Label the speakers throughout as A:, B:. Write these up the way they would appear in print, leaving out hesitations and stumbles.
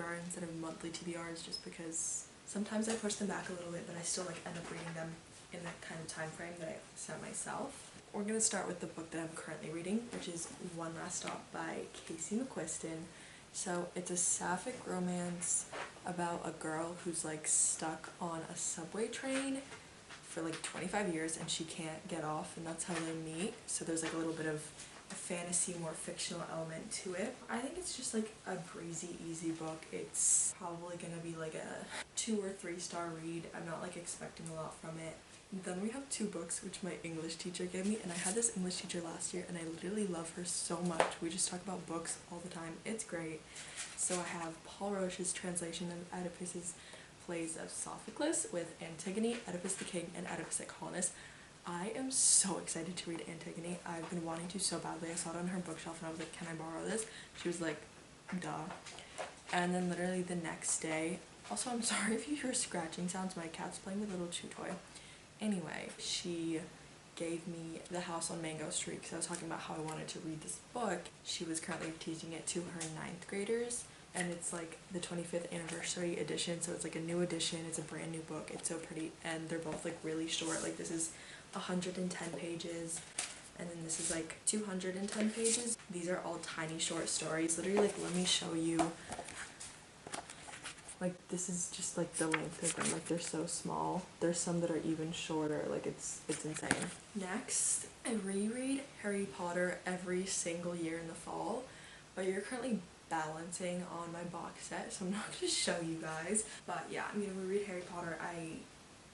A: February instead of monthly TBRs just because sometimes I push them back a little bit, but I still like end up reading them in that kind of time frame that I set myself. We're gonna start with the book that I'm currently reading, which is One Last Stop by Casey McQuiston. So it's a sapphic romance about a girl who's like stuck on a subway train for like 25 years and she can't get off, and that's how they meet. So there's like a little bit of a fantasy, more fictional element to it. I think it's just like a breezy, easy book. It's probably gonna be like a 2 or 3 star read. I'm not like expecting a lot from it. Then we have 2 books which my English teacher gave me, and I had this English teacher last year and I literally love her so much. We just talk about books all the time. It's great. So I have Paul Roche's translation of Oedipus's Plays of Sophocles with Antigone, Oedipus the King, and Oedipus at Colonus. I am so excited to read Antigone. I've been wanting to so badly. I saw it on her bookshelf and I was like, can I borrow this? She was like, duh. And then literally the next day, also I'm sorry if you hear scratching sounds, my cat's playing with a little chew toy. Anyway, she gave me The House on Mango Street because I was talking about how I wanted to read this book. She was currently teaching it to her 9th graders, and it's like the 25th anniversary edition, so it's like a new edition. It's a brand new book. It's so pretty, and they're both like really short. Like this is 110 pages, and then this is like 210 pages. These are all tiny short stories. Literally, like, let me show you. Like, this is just like the length of them. Like, they're so small. There's some that are even shorter. Like, it's insane. Next, I reread Harry Potter every single year in the fall, but you're currently balancing on my box set, so I'm not going to show you guys. But yeah, I'm going to reread Harry Potter. I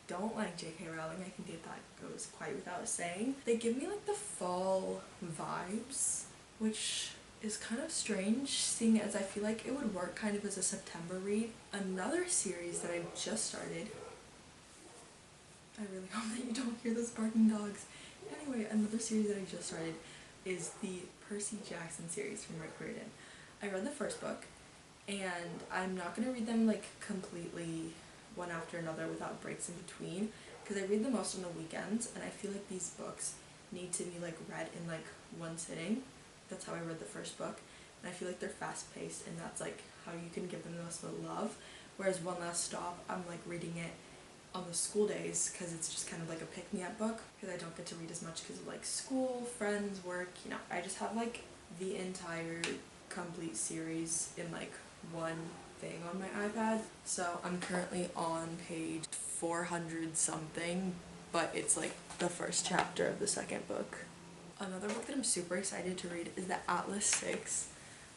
A: don't like J.K. Rowling. I think that goes quite without saying. They give me like the fall vibes, which is kind of strange, seeing as I feel like it would work kind of as a September read. Another series that I just started, I really hope that you don't hear those barking dogs. Anyway, another series that I just started is the Percy Jackson series from Rick Riordan. I read the first book, and I'm not going to read them like completely one after another without breaks in between, because I read the most on the weekends, and I feel like these books need to be like read in like one sitting. That's how I read the first book, and I feel like they're fast-paced, and that's like how you can give them the most love. Whereas One Last Stop, I'm like reading it on the school days because it's just kind of like a pick-me-up book, because I don't get to read as much because of like school, friends, work, you know. I just have like the entire complete series in like one thing on my iPad. So I'm currently on page 400 something, but it's like the first chapter of the second book. Another book that I'm super excited to read is the Atlas 6.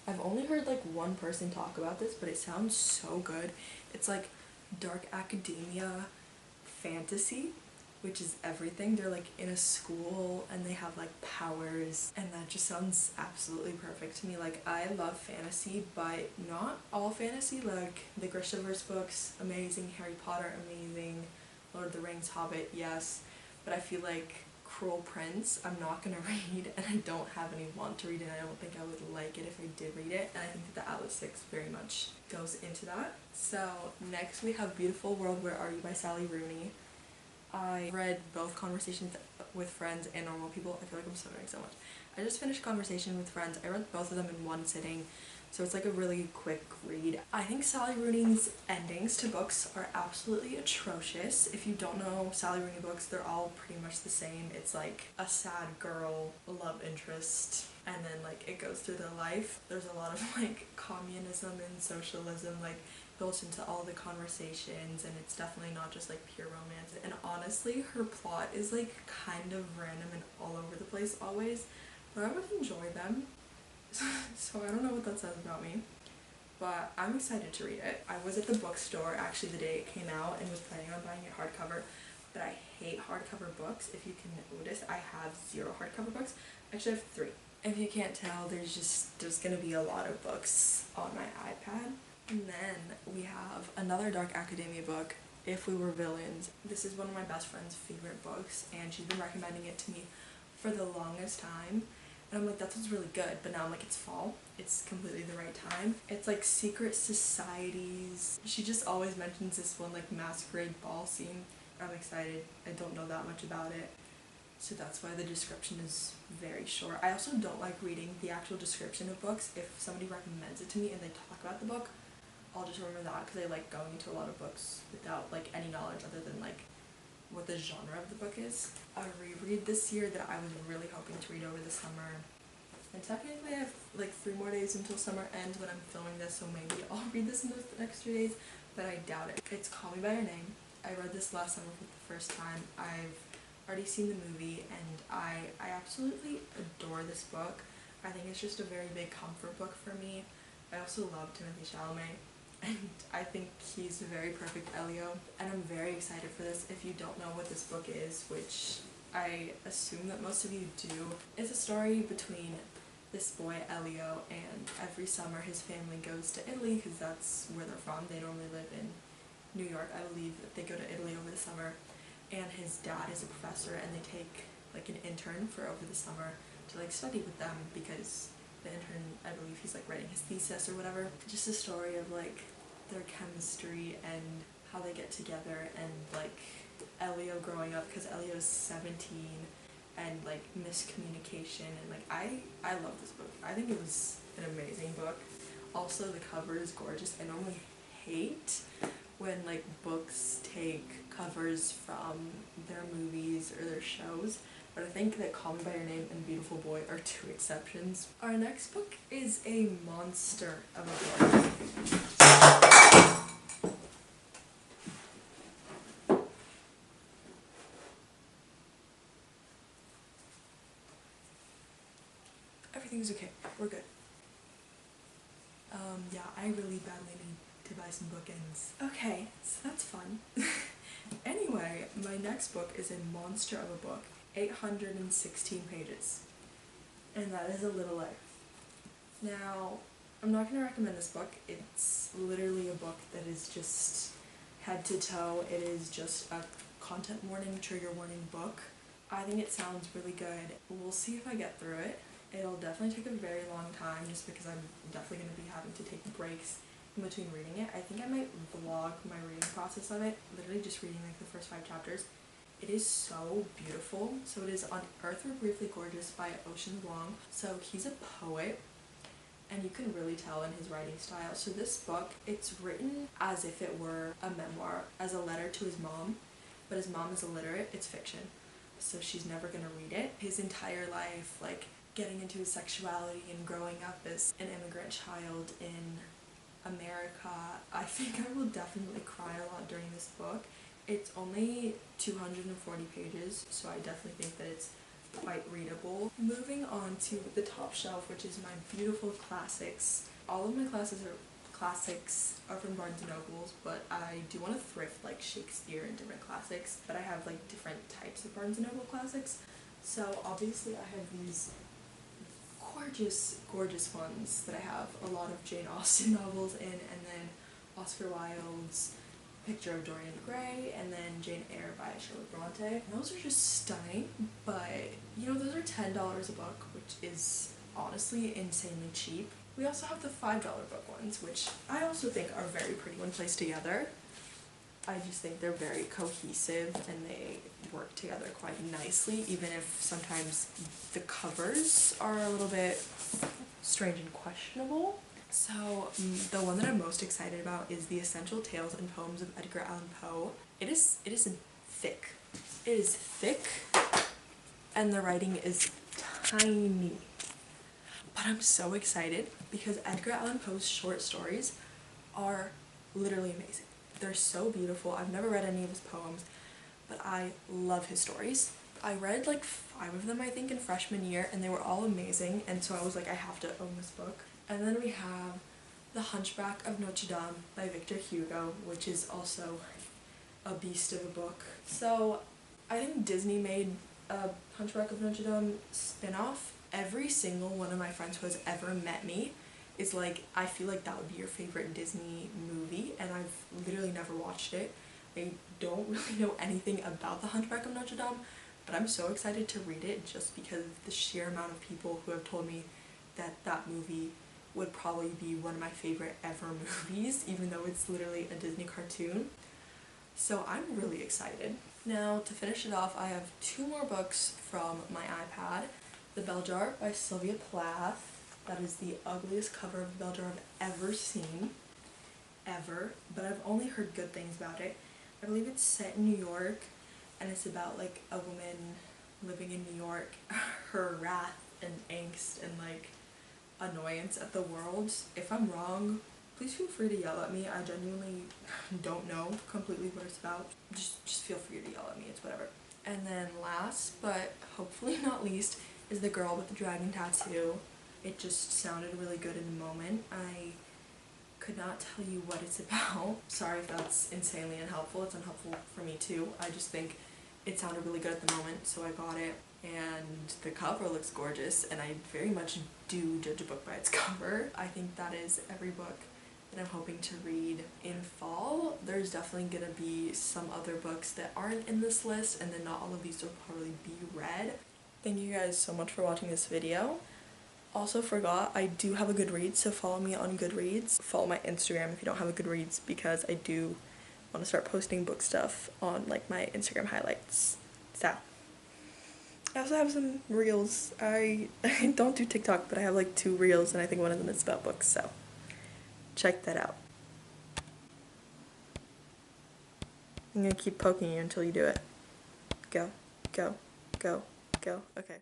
A: I've only heard like one person talk about this, but it sounds so good. It's like dark academia fantasy, which is everything. They're like in a school and they have like powers, and that just sounds absolutely perfect to me. Like, I love fantasy, but not all fantasy. Like the Grishaverse books, amazing. Harry Potter, amazing. Lord of the Rings, Hobbit, yes. But I feel like Cruel Prince, I'm not gonna read, and I don't have any want to read it, and I don't think I would like it if I did read it, and I think that the Atlas 6 very much goes into that. So next we have Beautiful World, Where Are You by Sally Rooney. I read both Conversations with Friends and Normal People. I feel like I'm stuttering so much. I just finished Conversation with Friends. I read both of them in one sitting, so it's like a really quick read. I think Sally Rooney's endings to books are absolutely atrocious. If you don't know Sally Rooney books, they're all pretty much the same. It's like a sad girl, love interest, and then like it goes through their life. There's a lot of like communism and socialism like built into all the conversations, and it's definitely not just like pure romance. And honestly, her plot is like kind of random and all over the place always, but I would enjoy them. So I don't know what that says about me, but I'm excited to read it. I was at the bookstore actually the day it came out and was planning on buying it hardcover, but I hate hardcover books. If you can notice, I have 0 hardcover books. I actually have 3. If you can't tell, there's gonna be a lot of books on my iPad. And then we have another dark academia book, If We Were Villains. This is one of my best friend's favorite books, and she's been recommending it to me for the longest time. And I'm like, that sounds really good, but now I'm like, it's fall. It's completely the right time. It's like secret societies. She just always mentions this one like masquerade ball scene. I'm excited. I don't know that much about it, so that's why the description is very short. I also don't like reading the actual description of books. If somebody recommends it to me and they talk about the book, I'll just remember that because I like going into a lot of books without like any knowledge other than like what the genre of the book is. A reread this year that I was really hoping to read over the summer. And technically I have like 3 more days until summer ends when I'm filming this, so maybe I'll read this in the next 3 days, but I doubt it. It's Call Me By Your Name. I read this last summer for the first time. I've already seen the movie and I absolutely adore this book. I think it's just a very big comfort book for me. I also love Timothy Chalamet and I think he's a very perfect Elio, and I'm very excited for this. If you don't know what this book is, which I assume that most of you do, it's a story between this boy Elio, and every summer his family goes to Italy because that's where they're from. They normally live in New York, I believe. That they go to Italy over the summer, and his dad is a professor and they take like an intern for over the summer to like study with them because the intern, I believe he's like writing his thesis or whatever. Just a story of like their chemistry and how they get together, and like Elio growing up because Elio's 17, and like miscommunication, and like I love this book. I think it was an amazing book. Also the cover is gorgeous. I normally hate when like books take covers from their movies or their shows, but I think that Call Me By Your Name and Beautiful Boy are 2 exceptions. Our next book is a monster of a book. Everything's okay. We're good. Yeah, I really badly need to buy some bookends. Okay, so that's fun. Anyway, my next book is a monster of a book. 816 pages. And that is A Little Life. Now, I'm not going to recommend this book. It's literally a book that is just head to toe. It is just a content warning, trigger warning book. I think it sounds really good. We'll see if I get through it. It'll definitely take a very long time just because I'm definitely going to be having to take breaks in between reading it. I think I might vlog my reading process of it, literally just reading like the first 5 chapters. It is so beautiful. So it is On Earth We're Briefly Gorgeous by Ocean Vuong. So he's a poet, and you can really tell in his writing style. So this book, it's written as if it were a memoir, as a letter to his mom, but his mom is illiterate. It's fiction, so she's never going to read it. His entire life, like getting into his sexuality and growing up as an immigrant child in America. I think I will definitely cry a lot during this book. It's only 240 pages, so I definitely think that it's quite readable. Moving on to the top shelf, which is my beautiful classics. All of my classics are from Barnes & Nobles, but I do want to thrift like Shakespeare and different classics, but I have like different types of Barnes & Noble classics. So obviously I have these gorgeous ones that I have a lot of Jane Austen novels in, and then Oscar Wilde's Picture of Dorian Gray, and then Jane Eyre by Charlotte Bronte. And those are just stunning, but you know, those are $10 a book, which is honestly insanely cheap. We also have the $5 book ones, which I also think are very pretty when placed together. I just think they're very cohesive and they work together quite nicely, even if sometimes the covers are a little bit strange and questionable. So the one that I'm most excited about is The Essential Tales and Poems of Edgar Allan Poe. It is thick. It is thick, and the writing is tiny. But I'm so excited because Edgar Allan Poe's short stories are literally amazing. They're so beautiful. I've never read any of his poems, but I love his stories. I read like 5 of them, I think, in freshman year, and they were all amazing, and so I was like, I have to own this book. And then we have The Hunchback of Notre Dame by Victor Hugo, which is also a beast of a book. So I think Disney made a Hunchback of Notre Dame spin-off. Every single one of my friends who has ever met me is like, I feel like that would be your favorite Disney movie, and I've literally never watched it. I don't really know anything about The Hunchback of Notre Dame, but I'm so excited to read it just because of the sheer amount of people who have told me that that movie would probably be one of my favorite ever movies, even though it's literally a Disney cartoon. So I'm really excited. Now, to finish it off, I have 2 more books from my iPad. The Bell Jar by Sylvia Plath. That is the ugliest cover of the Bell Jar I've ever seen. ever, but I've only heard good things about it. I believe it's set in New York, and it's about like a woman living in New York, her wrath and angst and like annoyance at the world. If I'm wrong, please feel free to yell at me. I genuinely don't know completely what it's about. Just feel free to yell at me, it's whatever. And then last, but hopefully not least, is The Girl with the Dragon Tattoo. It just sounded really good in the moment. I could not tell you what it's about. Sorry if that's insanely unhelpful. It's unhelpful for me too. I just think it sounded really good at the moment, so I got it. And the cover looks gorgeous, and I very much do judge a book by its cover. I think that is every book that I'm hoping to read in fall. There's definitely gonna be some other books that aren't in this list, and then not all of these will probably be read. Thank you guys so much for watching this video. Also forgot, I do have a Goodreads, so follow me on Goodreads. Follow my Instagram if you don't have a Goodreads, because I do want to start posting book stuff on like my Instagram highlights. So I also have some reels. I don't do TikTok, but I have like 2 reels, and I think one of them is about books, so check that out. I'm gonna keep poking you until you do it. Go, go, go, go. Okay.